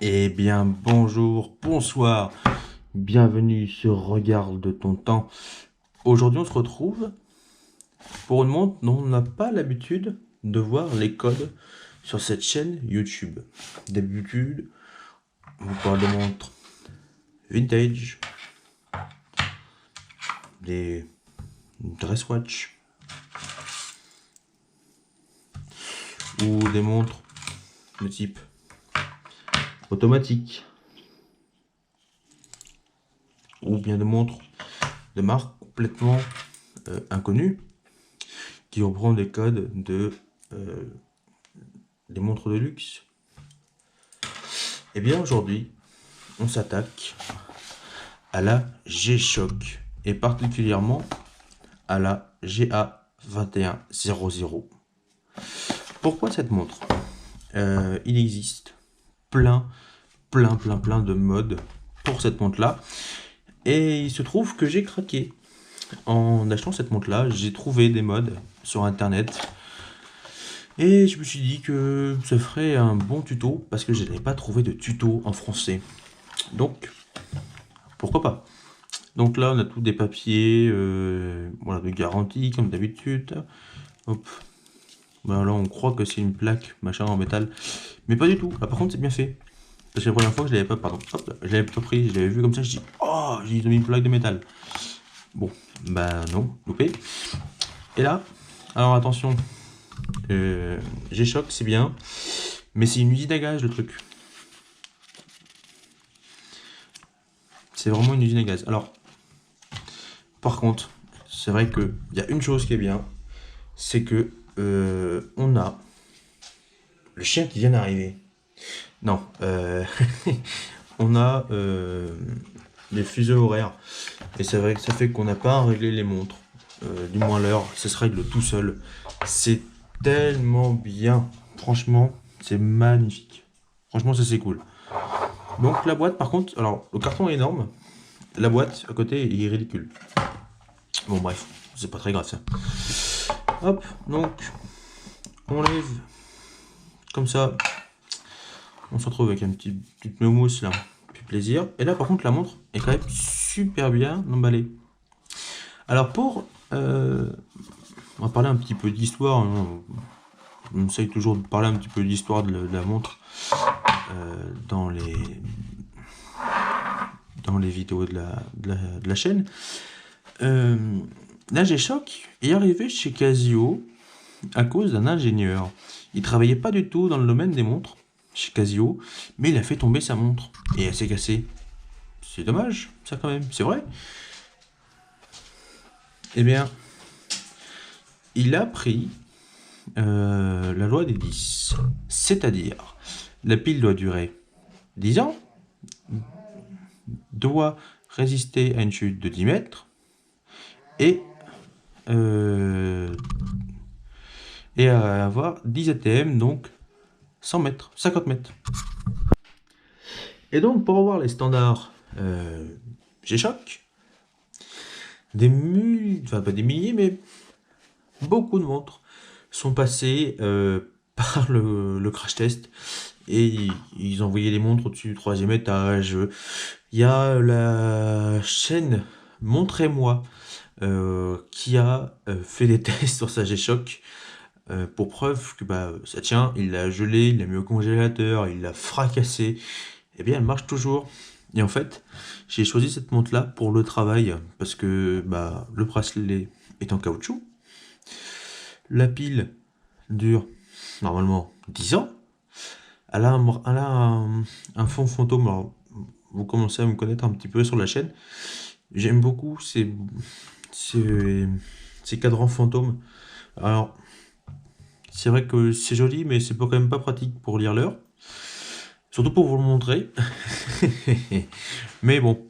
Eh bien, bonjour, bonsoir, bienvenue sur Regarde ton temps. Aujourd'hui, on se retrouve pour une montre dont on n'a pas l'habitude de voir les codes sur cette chaîne YouTube. D'habitude, on vous parle de montres vintage, des dress watch ou des montres de type automatique ou bien des montres de marque complètement inconnues qui reprend des codes de des montres de luxe. Et bien aujourd'hui, on s'attaque à la G-Shock et particulièrement à la GA2100. Pourquoi cette montre? Il existe plein de modes pour cette montre là et il se trouve que j'ai craqué en achetant cette montre là. J'ai trouvé des modes sur internet et je me suis dit que ça ferait un bon tuto parce que je n'avais pas trouvé de tuto en français, donc pourquoi pas. Donc là, on a tous des papiers voilà, de garantie, comme d'habitude. Hop. Ben là, on croit que c'est une plaque, machin, en métal. Mais pas du tout. Là, par contre, c'est bien fait. Parce que la première fois, je l'avais pas, pardon. Hop, je l'avais pas pris, je l'avais vu comme ça, je dis, oh, ils ont mis une plaque de métal. Bon, bah non, loupé. Et là, alors attention, G-Shock, c'est bien. Mais c'est une usine à gaz, le truc. C'est vraiment une usine à gaz. Alors, par contre, c'est vrai qu'il y a une chose qui est bien, c'est que on a le chien qui vient d'arriver. Non, on a les fuseaux horaires. Et c'est vrai que ça fait qu'on n'a pas à régler les montres. Du moins l'heure, ça se règle tout seul. C'est tellement bien. Franchement, c'est magnifique. Franchement, ça c'est cool. Donc la boîte, par contre, alors le carton est énorme. La boîte à côté est ridicule. Bon bref, c'est pas très grave ça. Hop, donc on lève comme ça. On se retrouve avec un petit mousse là, puis plaisir. Et là par contre la montre est quand même super bien emballée. Alors on va parler un petit peu d'histoire. Hein. On essaye toujours de parler un petit peu d'histoire de la montre dans les vidéos de la chaîne. La G-Shock est arrivé chez Casio à cause d'un ingénieur. Il travaillait pas du tout dans le domaine des montres chez Casio, mais il a fait tomber sa montre et elle s'est cassée. C'est dommage, ça quand même, c'est vrai. Eh bien, il a pris la loi des 10, c'est-à-dire la pile doit durer 10 ans, doit résister à une chute de 10 mètres et avoir 10 ATM, donc 100 mètres, 50 mètres. Et donc, pour avoir les standards G-Shock, enfin pas des milliers, mais beaucoup de montres sont passées par le crash test et ils envoyaient les montres au-dessus du 3e étage. Il y a la chaîne Montrez-moi qui a fait des tests sur sa G-Shock pour preuve que bah, ça tient, il l'a gelé, il l'a mis au congélateur, il l'a fracassé, et bien elle marche toujours. Et en fait, j'ai choisi cette montre là pour le travail parce que bah, le bracelet est en caoutchouc, la pile dure normalement 10 ans, elle a un fond fantôme. Alors, vous commencez à me connaître un petit peu sur la chaîne, j'aime beaucoup ces cadrans fantômes. Alors, c'est vrai que c'est joli, mais c'est quand même pas pratique pour lire l'heure. Surtout pour vous le montrer. Mais bon,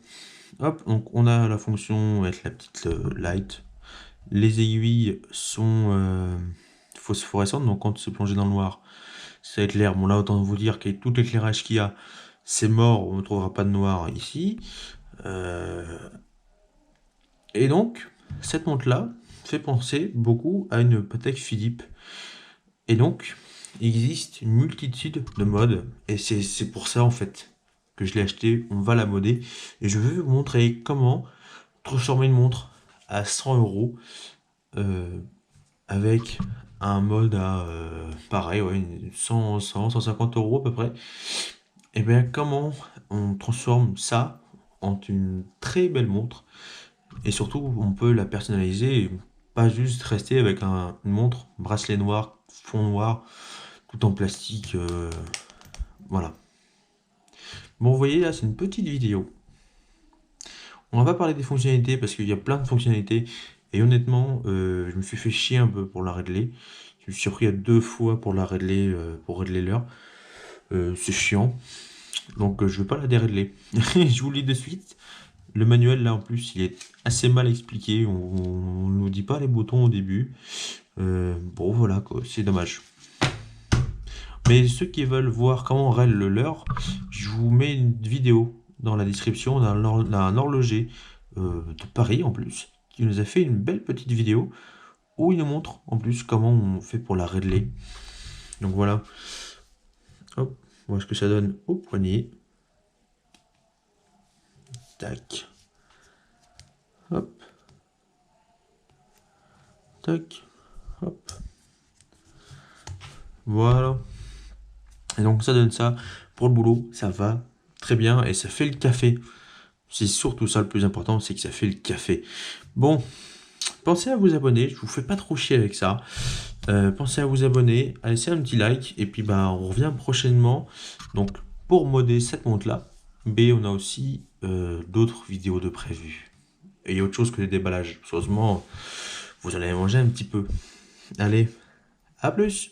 hop, donc on a la fonction avec la petite light. Les aiguilles sont phosphorescentes, donc quand c'est plongé dans le noir, ça éclaire. Bon là, autant vous dire qu'avec tout l'éclairage qu'il y a, c'est mort, on ne trouvera pas de noir ici. Et donc, cette montre-là fait penser beaucoup à une Patek Philippe. Et donc, il existe une multitude de modes, et c'est pour ça en fait que je l'ai acheté. On va la modder, et je vais vous montrer comment transformer une montre à 100 euros avec un mode à pareil, ouais, 150 euros à peu près. Et bien comment on transforme ça en une très belle montre, et surtout on peut la personnaliser, et pas juste rester avec une montre, bracelet noir, fond noir, tout en plastique, voilà. Bon, vous voyez là, c'est une petite vidéo. On va pas parler des fonctionnalités parce qu'il y a plein de fonctionnalités. Et honnêtement, je me suis fait chier un peu pour la régler. Je me suis pris à 2 fois pour la régler, pour régler l'heure. C'est chiant. Donc je vais pas la dérégler. Je vous le dis de suite. Le manuel là en plus, il est assez mal expliqué. On ne nous dit pas les boutons au début. Bon voilà quoi, c'est dommage. Mais ceux qui veulent voir comment on règle l'heure, je vous mets une vidéo dans la description d'un horloger de Paris en plus, qui nous a fait une belle petite vidéo où il nous montre en plus comment on fait pour la régler. Donc voilà. Hop, voilà ce que ça donne au poignet. Tac. Hop. Tac. Hop. Voilà. Et donc ça donne ça. Pour le boulot, ça va très bien et ça fait le café. C'est surtout ça le plus important, c'est que ça fait le café. Bon, pensez à vous abonner, je vous fais pas trop chier avec ça. Pensez à vous abonner, à laisser un petit like, et puis bah on revient prochainement. Donc pour modder cette montre là, on a aussi d'autres vidéos de prévues. Et il y a autre chose que les déballages. Sérieusement, vous allez manger un petit peu. Allez, à plus!